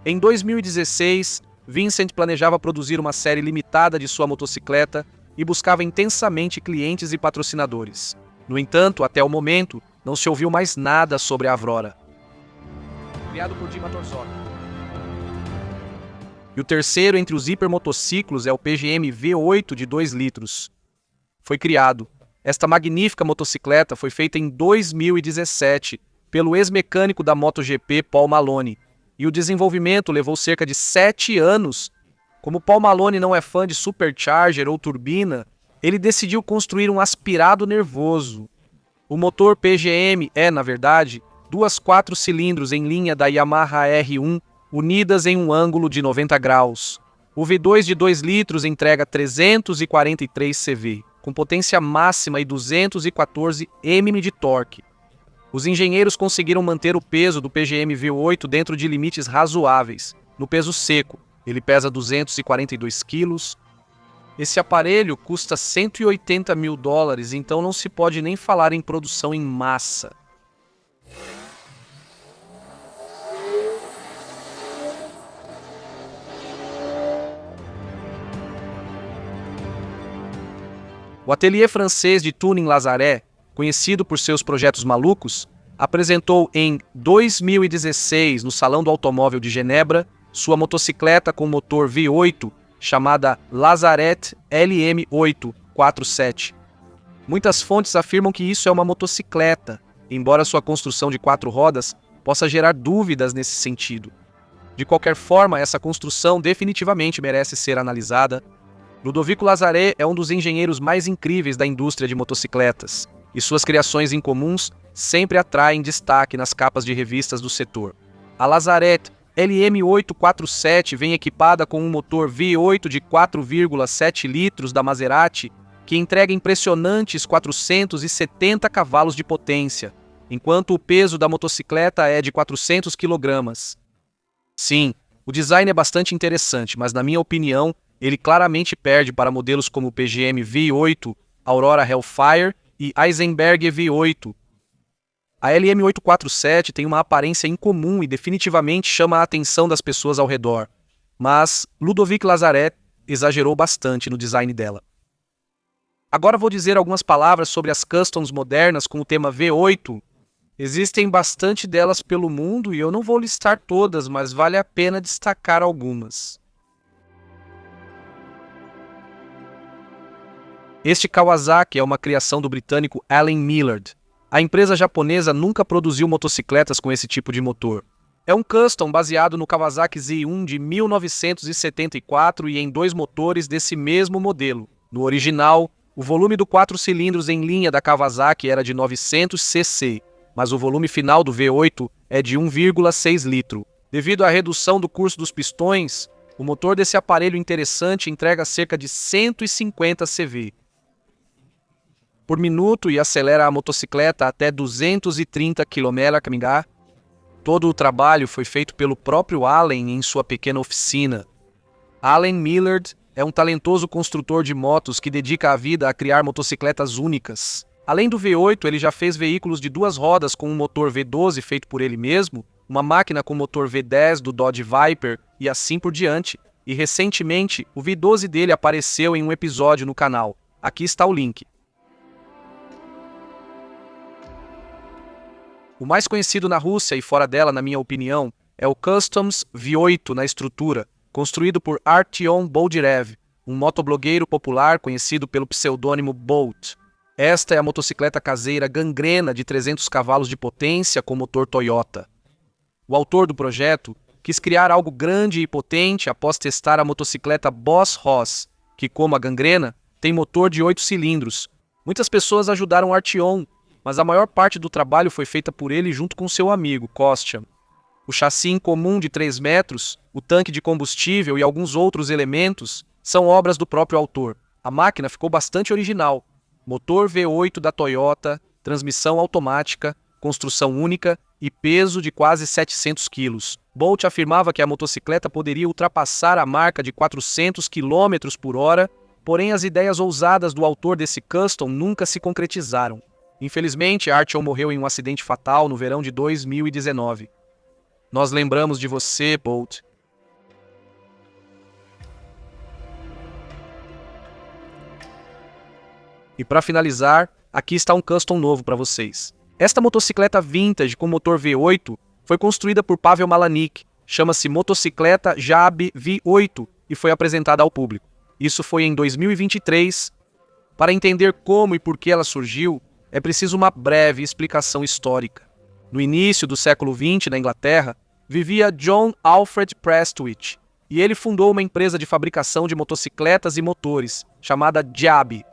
Em 2016, Vincent planejava produzir uma série limitada de sua motocicleta e buscava intensamente clientes e patrocinadores. No entanto, até o momento, não se ouviu mais nada sobre a Aurora. Criado por Dima Torzok. E o terceiro entre os hipermotociclos é o PGM V8 de 2 litros. Foi criado. Esta magnífica motocicleta foi feita em 2017 pelo ex-mecânico da MotoGP Paul Maloney, e o desenvolvimento levou cerca de 7 anos. Como Paul Maloney não é fã de supercharger ou turbina, ele decidiu construir um aspirado nervoso. O motor PGM é, na verdade, duas 4 cilindros em linha da Yamaha R1, unidas em um ângulo de 90 graus. O V2 de 2 litros entrega 343 CV, com potência máxima e 214 Nm de torque. Os engenheiros conseguiram manter o peso do PGM V8 dentro de limites razoáveis. No peso seco, ele pesa 242 quilos. Esse aparelho custa $180 mil, então não se pode nem falar em produção em massa. O ateliê francês de tuning Lazare, conhecido por seus projetos malucos, apresentou em 2016, no Salão do Automóvel de Genebra, sua motocicleta com motor V8, chamada Lazaret LM847. Muitas fontes afirmam que isso é uma motocicleta, embora sua construção de 4 rodas possa gerar dúvidas nesse sentido. De qualquer forma, essa construção definitivamente merece ser analisada. Ludovico Lazare é um dos engenheiros mais incríveis da indústria de motocicletas, e suas criações incomuns sempre atraem destaque nas capas de revistas do setor. A Lazaret LM847 vem equipada com um motor V8 de 4,7 litros da Maserati, que entrega impressionantes 470 cavalos de potência, enquanto o peso da motocicleta é de 400 kg. Sim, o design é bastante interessante, mas na minha opinião, ele claramente perde para modelos como o PGM V8, Aurora Hellfire e Eisenberg V8. A LM847 tem uma aparência incomum e definitivamente chama a atenção das pessoas ao redor, mas Ludovic Lazare exagerou bastante no design dela. Agora vou dizer algumas palavras sobre as customs modernas com o tema V8. Existem bastante delas pelo mundo e eu não vou listar todas, mas vale a pena destacar algumas. Este Kawasaki é uma criação do britânico Alan Millard. A empresa japonesa nunca produziu motocicletas com esse tipo de motor. É um custom baseado no Kawasaki Z1 de 1974 e em 2 motores desse mesmo modelo. No original, o volume do 4 cilindros em linha da Kawasaki era de 900 cc, mas o volume final do V8 é de 1,6 litro. Devido à redução do curso dos pistões, o motor desse aparelho interessante entrega cerca de 150 CV por minuto e acelera a motocicleta até 230 km/h. Todo o trabalho foi feito pelo próprio Allen em sua pequena oficina. Alan Millard é um talentoso construtor de motos que dedica a vida a criar motocicletas únicas. Além do V8, ele já fez veículos de 2 rodas com um motor V12 feito por ele mesmo, uma máquina com motor V10 do Dodge Viper e assim por diante. E recentemente, o V12 dele apareceu em um episódio no canal. Aqui está o link. O mais conhecido na Rússia e fora dela, na minha opinião, é o Customs V8 na estrutura, construído por Artyom Boldirev, um motoblogueiro popular conhecido pelo pseudônimo Bolt. Esta é a motocicleta caseira gangrena de 300 cavalos de potência com motor Toyota. O autor do projeto quis criar algo grande e potente após testar a motocicleta Boss Hoss, que, como a gangrena, tem motor de 8 cilindros. Muitas pessoas ajudaram Artyom, mas a maior parte do trabalho foi feita por ele junto com seu amigo, Kostya. O chassi incomum de 3 metros, o tanque de combustível e alguns outros elementos são obras do próprio autor. A máquina ficou bastante original. Motor V8 da Toyota, transmissão automática, construção única e peso de quase 700 quilos. Bolt afirmava que a motocicleta poderia ultrapassar a marca de 400 km por hora, porém as ideias ousadas do autor desse custom nunca se concretizaram. Infelizmente, Artyom morreu em um acidente fatal no verão de 2019. Nós lembramos de você, Bolt. E para finalizar, aqui está um custom novo para vocês. Esta motocicleta vintage com motor V8 foi construída por Pavel Malanik, chama-se motocicleta Jab V8 e foi apresentada ao público. Isso foi em 2023. Para entender como e por que ela surgiu, é preciso uma breve explicação histórica. No início do século XX, na Inglaterra, vivia John Alfred Prestwich, e ele fundou uma empresa de fabricação de motocicletas e motores, chamada Jab.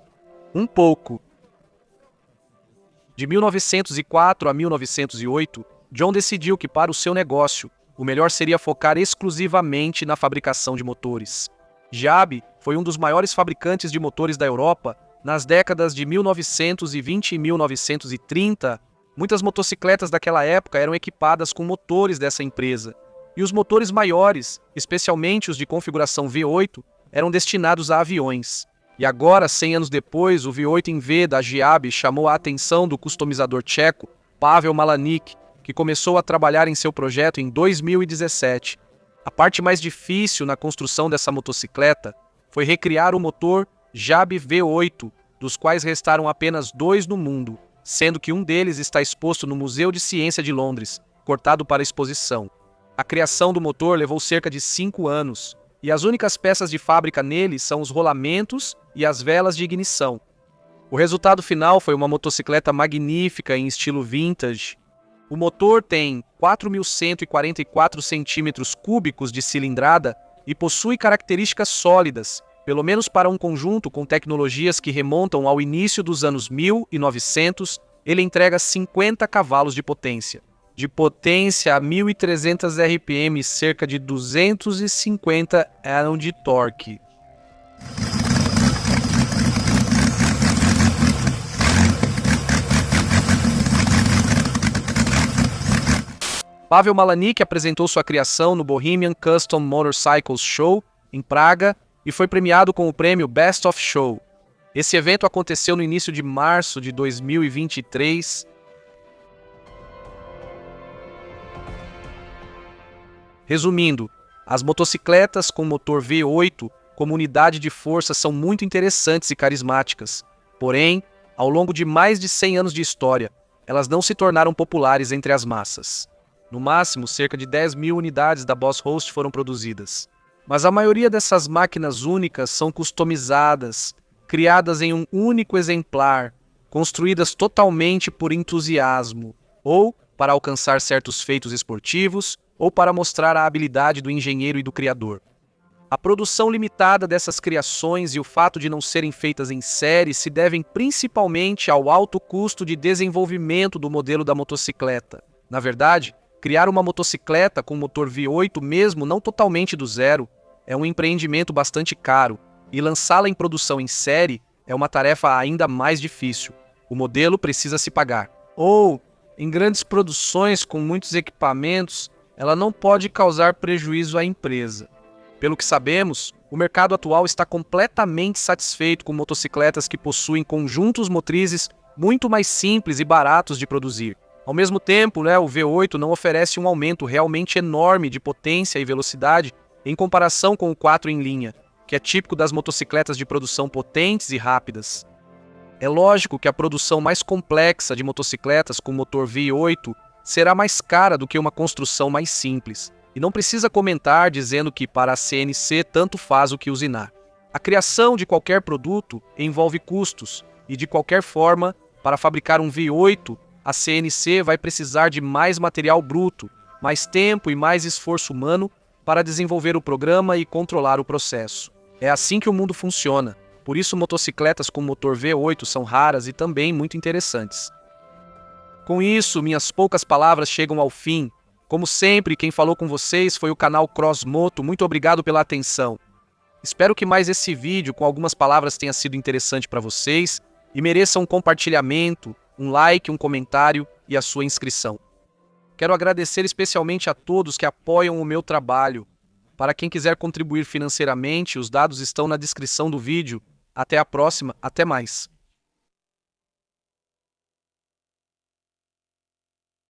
De 1904 a 1908, John decidiu que para o seu negócio, o melhor seria focar exclusivamente na fabricação de motores. Jab foi um dos maiores fabricantes de motores da Europa. Nas décadas de 1920 e 1930, muitas motocicletas daquela época eram equipadas com motores dessa empresa, e os motores maiores, especialmente os de configuração V8, eram destinados a aviões. E agora, 100 anos depois, o V8 em V da Jab chamou a atenção do customizador tcheco Pavel Malanik, que começou a trabalhar em seu projeto em 2017. A parte mais difícil na construção dessa motocicleta foi recriar o motor Jab V8, dos quais restaram apenas 2 no mundo, sendo que um deles está exposto no Museu de Ciência de Londres, cortado para exposição. A criação do motor levou cerca de 5 anos, e as únicas peças de fábrica nele são os rolamentos e as velas de ignição. O resultado final foi uma motocicleta magnífica em estilo vintage. O motor tem 4.144 centímetros cúbicos de cilindrada e possui características sólidas, pelo menos para um conjunto com tecnologias que remontam ao início dos anos 1900, ele entrega 50 cavalos de potência. De potência a 1.300 RPM, cerca de 250 Nm de torque. Pavel Malanik apresentou sua criação no Bohemian Custom Motorcycles Show, em Praga, e foi premiado com o prêmio Best of Show. Esse evento aconteceu no início de março de 2023. Resumindo, as motocicletas com motor V8 como unidade de força são muito interessantes e carismáticas. Porém, ao longo de mais de 100 anos de história, elas não se tornaram populares entre as massas. No máximo, cerca de 10.000 unidades da Boss Host foram produzidas. Mas a maioria dessas máquinas únicas são customizadas, criadas em um único exemplar, construídas totalmente por entusiasmo, ou para alcançar certos feitos esportivos, ou para mostrar a habilidade do engenheiro e do criador. A produção limitada dessas criações e o fato de não serem feitas em série se devem principalmente ao alto custo de desenvolvimento do modelo da motocicleta. Na verdade, criar uma motocicleta com motor V8 mesmo não totalmente do zero é um empreendimento bastante caro, e lançá-la em produção em série é uma tarefa ainda mais difícil. O modelo precisa se pagar. Ou, em grandes produções com muitos equipamentos, ela não pode causar prejuízo à empresa. Pelo que sabemos, o mercado atual está completamente satisfeito com motocicletas que possuem conjuntos motrizes muito mais simples e baratos de produzir. Ao mesmo tempo, o V8 não oferece um aumento realmente enorme de potência e velocidade em comparação com o 4 em linha, que é típico das motocicletas de produção potentes e rápidas. É lógico que a produção mais complexa de motocicletas com motor V8 será mais cara do que uma construção mais simples. E não precisa comentar dizendo que para a CNC tanto faz o que usinar. A criação de qualquer produto envolve custos, e de qualquer forma, para fabricar um V8, a CNC vai precisar de mais material bruto, mais tempo e mais esforço humano para desenvolver o programa e controlar o processo. É assim que o mundo funciona, por isso motocicletas com motor V8 são raras e também muito interessantes. Com isso, minhas poucas palavras chegam ao fim. Como sempre, quem falou com vocês foi o canal Crossmoto. Muito obrigado pela atenção. Espero que mais esse vídeo com algumas palavras tenha sido interessante para vocês e mereça um compartilhamento, um like, um comentário e a sua inscrição. Quero agradecer especialmente a todos que apoiam o meu trabalho. Para quem quiser contribuir financeiramente, os dados estão na descrição do vídeo. Até a próxima, até mais.